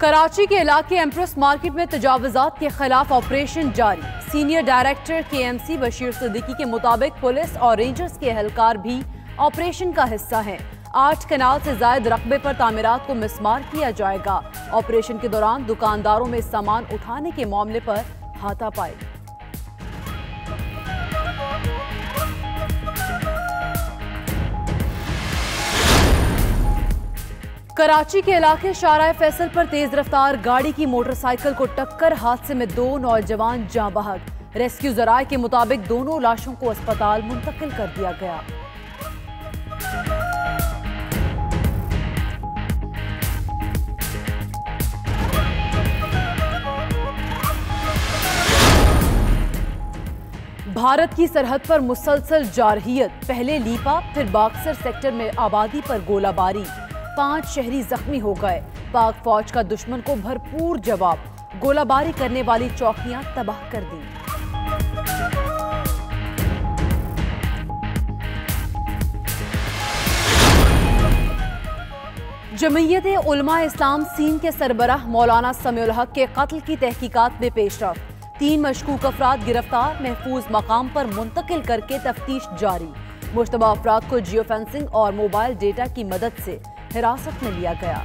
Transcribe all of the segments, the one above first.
कराची के इलाके empress market में तजावुजात के खिलाफ ऑपरेशन जारी। Senior director KMC Bashir Siddiqui के मुताबिक पुलिस और रेंजर्स के एहलकार भी ऑपरेशन का हिस्सा हैं। 8 कनाल से जायद रकबे पर तामीरात को मिसमार किया जाएगा। ऑपरेशन के दौरान दुकानदारों में सामान उठाने के मामले पर हाथापाई। कराची के इलाके शाहराह फैसल पर तेज रफ्तार गाड़ी की मोटरसाइकिल को टक्कर, हादसे में 2 नौजवान जाँ बहक। रेस्क्यू जराये के मुताबिक दोनों लाशों को अस्पताल मुंतकिल कर दिया गया। भारत की सरहद पर मुसलसल जारहियत, पहले लीपा फिर बाक्सर सेक्टर में आबादी पर गोलाबारी, 5 शहरी जख्मी हो गए। पाक फौज का दुश्मन को भरपूर जवाब, गोलाबारी करने वाली चौकियां तबाह कर दी। जमीयत उलमा इस्लाम सीन के सरबराह मौलाना समीउल हक के कत्ल की तहकीकात में पेशरफ्त। 3 मशकूक अफराद गिरफ्तार, महफूज मकाम पर मुंतकिल करके तफ्तीश जारी। मुश्तबा अफराद को जियो फेंसिंग और मोबाइल डेटा की मदद से हिरासत में लिया गया।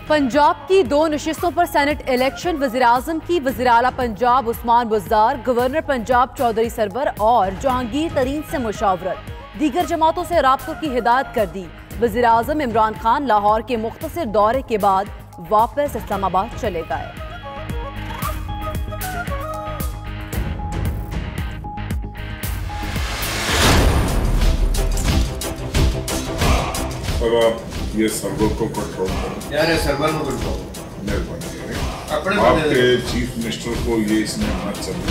पंजाब की 2 नशिस्तों पर सेनेट इलेक्शन, वज़ीर-ए-आज़म की वज़ीर-ए-आला पंजाब उस्मान बुज़दार, गवर्नर पंजाब चौधरी सरवर और जहांगीर तरीन से मुशावरत। दीगर जमातों से राब्तों की हिदायत कर दी। वज़ीर-ए-आज़म इमरान खान लाहौर के मुख्तसर दौरे के बाद वापस इस्लामाबाद चले गए। अब आप ये सर्वर को कंट्रोल करें। यार सर्वर को कंट्रोल मेहरबानी करें। आपके चीफ मिनिस्टर को ये इसमें आना चाहिए।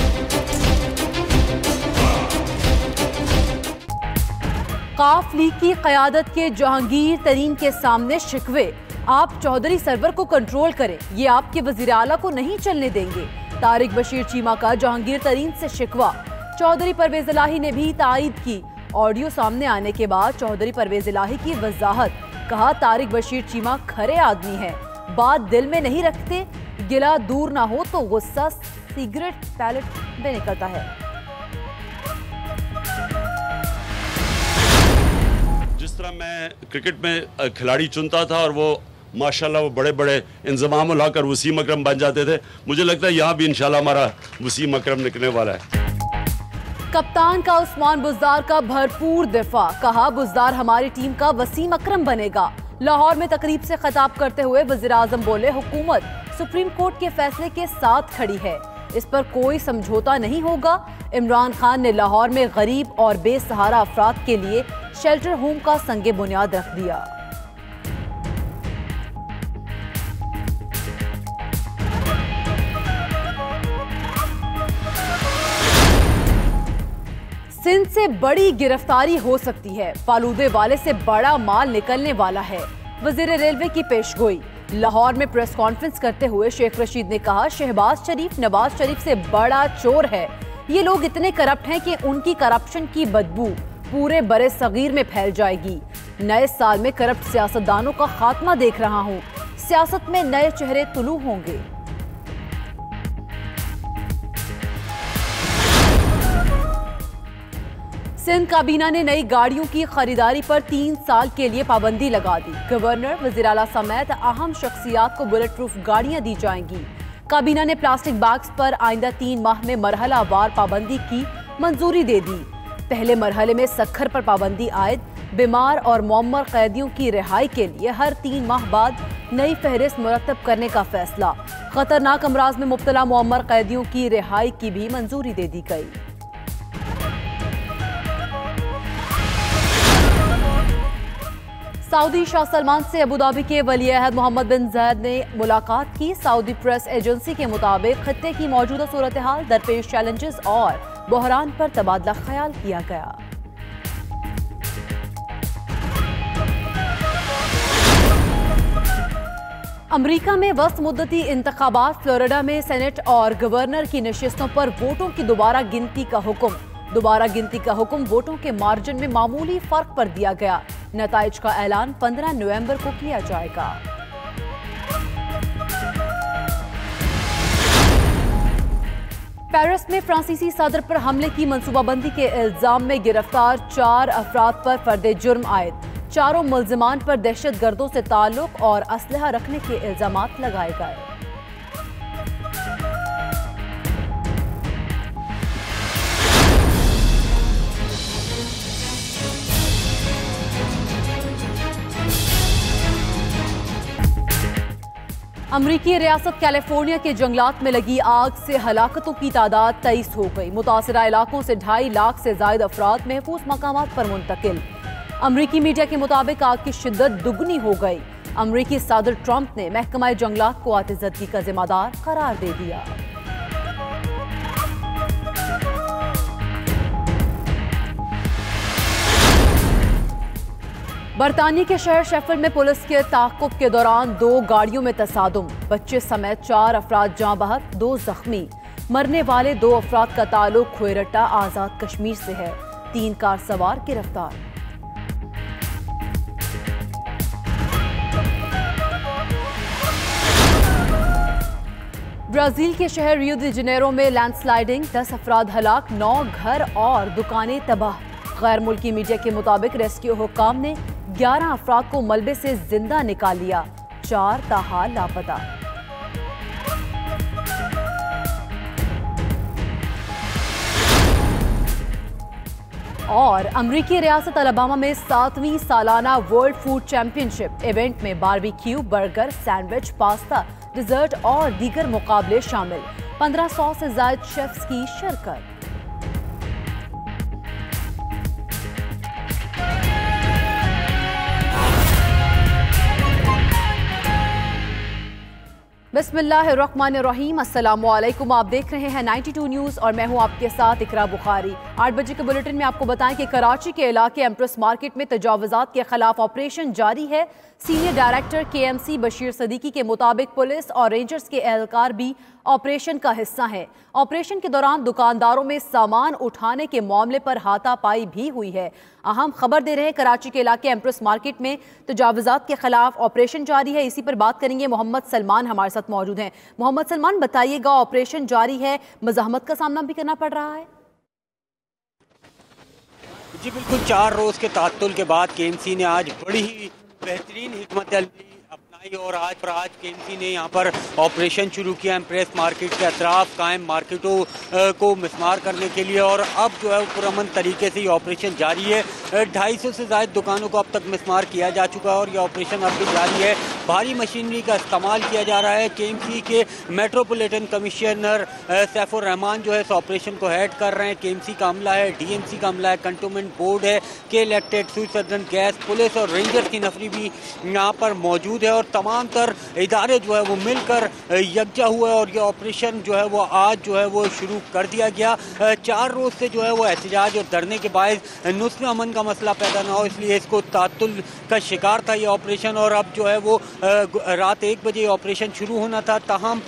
काफ लीग की क़यादत के जहांगीर तरीन के सामने शिकवे, आप चौधरी सरवर को कंट्रोल करें, ये आपके वज़ीर आला को नहीं चलने देंगे। तारिक बशीर चीमा का जहांगीर तरीन से शिकवा। चौधरी परवेज इलाही ने भी तायीद की। ऑडियो सामने आने के बाद चौधरी परवेज इलाही की वजाहत, कहा तारिक बशीर चीमा खरे आदमी है, बात दिल में नहीं रखते, गिला दूर ना हो तो गुस्सा सिगरेट पैलेट में निकलता है। जिस तरह मैं क्रिकेट में खिलाड़ी चुनता था और वो माशाल्लाह वो बड़े बड़े इंजमाम लाकर वसीम अकरम बन जाते थे, मुझे लगता है यहाँ भी इंशाल्लाह हमारा वसीम अकरम निकलने वाला है। कप्तान का उस्मान बुज़दार का भरपूर दिफा, कहा बुज़दार हमारी टीम का वसीम अकरम बनेगा। लाहौर में तकरीब से खिताब करते हुए वज़ीर-ए-आज़म बोले हुकूमत सुप्रीम कोर्ट के फैसले के साथ खड़ी है, इस पर कोई समझौता नहीं होगा। इमरान खान ने लाहौर में गरीब और बेसहारा अफराद के लिए शेल्टर होम का संगे बुनियाद रख दिया। सिंध से बड़ी गिरफ्तारी हो सकती है, फालूदे वाले से बड़ा माल निकलने वाला है, वजीर रेलवे की पेशगोई। लाहौर में प्रेस कॉन्फ्रेंस करते हुए शेख रशीद ने कहा शहबाज शरीफ नवाज शरीफ से बड़ा चोर है, ये लोग इतने करप्ट हैं कि उनकी करप्शन की बदबू पूरे बड़े सगीर में फैल जाएगी। नए साल में करप्ट सियासतदानों का खात्मा देख रहा हूँ, सियासत में नए चेहरे तुलू होंगे। सिंध काबीना ने नई गाड़ियों की खरीदारी पर 3 साल के लिए पाबंदी लगा दी। गवर्नर, वज़ीर आला समेत अहम शख्सियात को बुलेट प्रूफ गाड़ियां दी जाएंगी। काबीना ने प्लास्टिक बैग्स पर आइंदा 3 माह में मरहलावार पाबंदी की मंजूरी दे दी। पहले मरहले में सक्खर पर पाबंदी आयद, बीमार और मुअम्मर कैदियों की रिहाई के लिए हर 3 माह बाद नई फहरिस्त मुरतब करने का फैसला। खतरनाक अमराज में मुब्तला मुअम्मर कैदियों की रिहाई की भी मंजूरी दे दी गई। सऊदी शाह सलमान से अबूधाबी के वली-ए-अहद मोहम्मद बिन ज़ायद ने मुलाकात की। सऊदी प्रेस एजेंसी के मुताबिक खत्ते की मौजूदा सूरत हाल, दरपेश चैलेंजेस और बहरान पर तबादला ख्याल किया गया। अमरीका में वस्त मुद्दती इंतखाबात, फ्लोरिडा में सेनेट और गवर्नर की नशिस्तों पर वोटों की दोबारा गिनती का हुक्म। दोबारा गिनती का हुक्म वोटों के मार्जिन में मामूली फर्क पर दिया गया। नताइज का ऐलान 15 नवंबर को किया जाएगा। पेरिस में फ्रांसीसी सदर पर हमले की मंसूबाबंदी के इल्जाम में गिरफ्तार 4 अफराद पर फर्दे जुर्म आयद। चारों मुल्जिमान पर दहशतगर्दों से ताल्लुक और असलहा रखने के इल्जामात लगाए गए। अमरीकी रियासत कैलिफोर्निया के जंगलात में लगी आग से हलाकतों की तादाद 23 हो गई। मुतासरा इलाकों से 2.5 लाख से ज्यादा अफराद महफूज मकामात पर मुंतकिल। अमरीकी मीडिया के मुताबिक आग की शिद्दत दुगनी हो गई। अमरीकी सदर ट्रंप ने महकमा जंगलात को आतिशबाजी का जिम्मेदार करार दे दिया। बरतानिया के शहर शेफिल्ड में पुलिस के ताक़ुब के दौरान 2 गाड़ियों में तसादुम। बच्चे समेत 4 अफराद जाँ बहक, 2 जख्मी। मरने वाले 2 अफराद का ताल्लुक खुएरट्टा आजाद कश्मीर से है। 3 कार सवार गिरफ्तार। ब्राजील के शहर रियो दी जेनेरो में लैंडस्लाइडिंग, 10 अफराद हलाक, 9 घर और दुकानें तबाह। गैर मुल्की मीडिया के मुताबिक रेस्क्यू हुक्काम ने 11 अफराद को मलबे से जिंदा निकाल लिया, 4 ताहाल लापता। और अमरीकी रियासत अलाबामा में 7वीं सालाना वर्ल्ड फूड चैंपियनशिप इवेंट में barbecue, burger, sandwich, pasta, dessert और दीगर मुकाबले शामिल। 1500 से ज्यादा शेफ्स की शिरकत। बिस्मिल्लाहिर्रहमानिर्रहीम, अस्सलामुअलैकुम। आप देख रहे हैं 92 न्यूज़ और मैं हूं आपके साथ इकरा बुखारी। 8 बजे के बुलेटिन में आपको बताएं कि कराची के इलाके एम्प्रेस मार्केट में तजावुज़ात के खिलाफ ऑपरेशन जारी है। Senior director KMC Bashir Siddiqui के मुताबिक पुलिस और रेंजर्स के एहलकार भी ऑपरेशन का हिस्सा हैं। ऑपरेशन के दौरान दुकानदारों में सामान उठाने के मामले पर हाथापाई भी हुई है। अहम खबर दे रहे हैं, कराची के इलाके एम्प्रेस मार्केट में तजावुज़ात के खिलाफ ऑपरेशन जारी है। इसी पर बात करेंगे, मोहम्मद सलमान हमारे साथ मौजूद हैं। मोहम्मद सलमान, बताइएगा, ऑपरेशन जारी है, मज़ाहमत का सामना भी करना पड़ रहा है? जी बिल्कुल, 4 रोज़ के तात्तुल के बाद KMC ने आज बड़ी ही बेहतरीन हिकमत अपनाई और आज KMC ने यहाँ पर ऑपरेशन शुरू किया एम्प्रेस मार्केट के अतराफ कायम मार्केटों को मिसमार करने के लिए। और अब जो है पुरअमन तरीके से ये ऑपरेशन जारी है। 250 से ज़ायद दुकानों को अब तक मिसमार किया जा चुका है और ये ऑपरेशन अब भी जारी है। भारी मशीनरी का इस्तेमाल किया जा रहा है। KMC के मेट्रोपोलिटन कमिश्नर सैफुर रहमान जो है इस ऑपरेशन को हेड कर रहे हैं। KMC का अमला है, DMC का अमला है, कंटोनमेंट बोर्ड है, के elected, sweet southern gas, police और रेंजर्स की नफरी भी यहाँ पर मौजूद है और तमाम तर इदारे जो है वो मिलकर यकजा हुए और ये ऑपरेशन जो है वो आज जो है वो शुरू कर दिया गया। 4 रोज़ से जो है वो एहतजाज और धरने के बायस नुस्ख़ अमन का मसला पैदा ना हो, इसलिए इसको तात्तुल का शिकार था ये ऑपरेशन। और अब जो है वो रात 1 बजे ऑपरेशन शुरू होना था, ताहम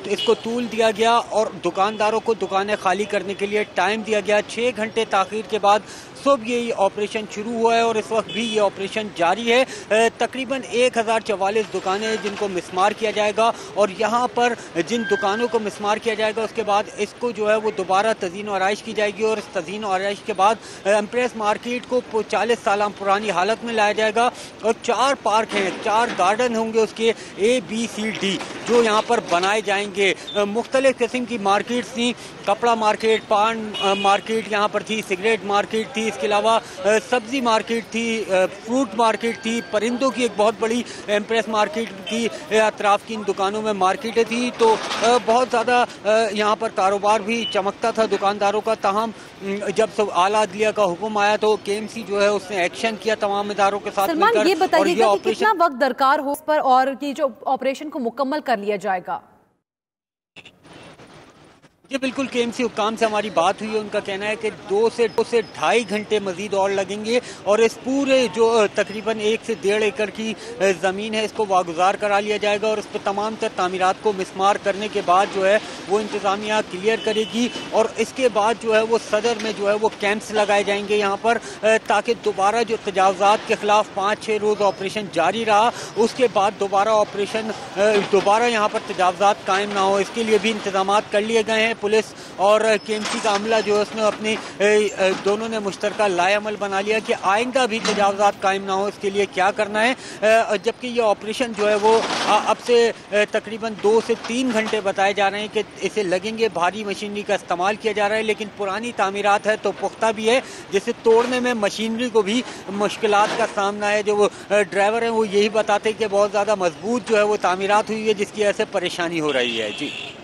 इसको तूल दिया गया और दुकानदारों को दुकानें खाली करने के लिए टाइम दिया गया। 6 घंटे ताख़ीर के बाद सुबह ये ऑपरेशन शुरू हुआ है और इस वक्त भी ये ऑपरेशन जारी है। तकरीबन 1044 दुकानें जिनको मिसमार किया जाएगा और यहाँ पर जिन दुकानों को मिसमार किया जाएगा उसके बाद इसको जो है वो दोबारा तज़ीन आराइश की जाएगी और इस तज़ीन आराइश के बाद एम्प्रेस मार्केट को 40 साल पुरानी हालत में लाया जाएगा। और 4 पार्क हैं, 4 गार्डन होंगे उसके ABCD जो यहाँ पर बनाए जाएंगे। मुख्तलिफ किस्म की मार्केट्स थी, कपड़ा मार्केट, पान मार्केट यहाँ पर थी, सिगरेट मार्केट थी, इसके अलावा सब्जी मार्केट थी, फ्रूट मार्केट थी, परिंदों की एक बहुत बड़ी एम्प्रेस मार्केट की अतराफ की इन दुकानों में मार्केटें थी। तो बहुत ज़्यादा यहाँ पर कारोबार भी चमकता था दुकानदारों का। ताहम जब सब आला अदलिया का हुक्म आया तो KMC जो है उसने एक्शन किया तमाम इदारों के साथ मिलकर। ये बताइएगा कि कितना वक्त दरकार हो इस पर और ये जो ऑपरेशन को मुकम्मल कर लिया जाएगा? जी बिल्कुल, केएमसी हुक्काम से हमारी बात हुई है। उनका कहना है कि 2 से 2.5 घंटे मजीद और लगेंगे और इस पूरे जो तकरीबन 1 से 1.5 एकड़ की ज़मीन है इसको वागुजार करा लिया जाएगा और इस पर तमाम तर तामीरात को मिसमार करने के बाद जो है वो इंतज़ामिया क्लियर करेगी और इसके बाद जो है वो सदर में जो है वो कैंप्स लगाए जाएंगे यहाँ पर, ताकि दोबारा जो तजावज़ात के ख़िलाफ़ 5-6 रोज़ ऑपरेशन जारी रहा उसके बाद दोबारा यहाँ पर तजावज़ात कायम ना हो, इसके लिए भी इंतज़ाम कर लिए गए हैं। पुलिस और केएमसी का अमला जो है उसने अपने दोनों ने मुश्तरका लाएअमल बना लिया कि आइंदा भी तजावज़ात कायम ना हो इसके लिए क्या करना है, जबकि ये ऑपरेशन जो है वो अब से तकरीबन 2 से 3 घंटे बताए जा रहे हैं कि इसे लगेंगे। भारी मशीनरी का इस्तेमाल किया जा रहा है लेकिन पुरानी तामीरात है तो पुख्ता भी है, जिसे तोड़ने में मशीनरी को भी मुश्किलात का सामना है। जो वो ड्राइवर हैं वो यही बताते हैं कि बहुत ज़्यादा मजबूत जो है वो तामीरात हुई है जिसकी वजह से परेशानी हो रही है। जी।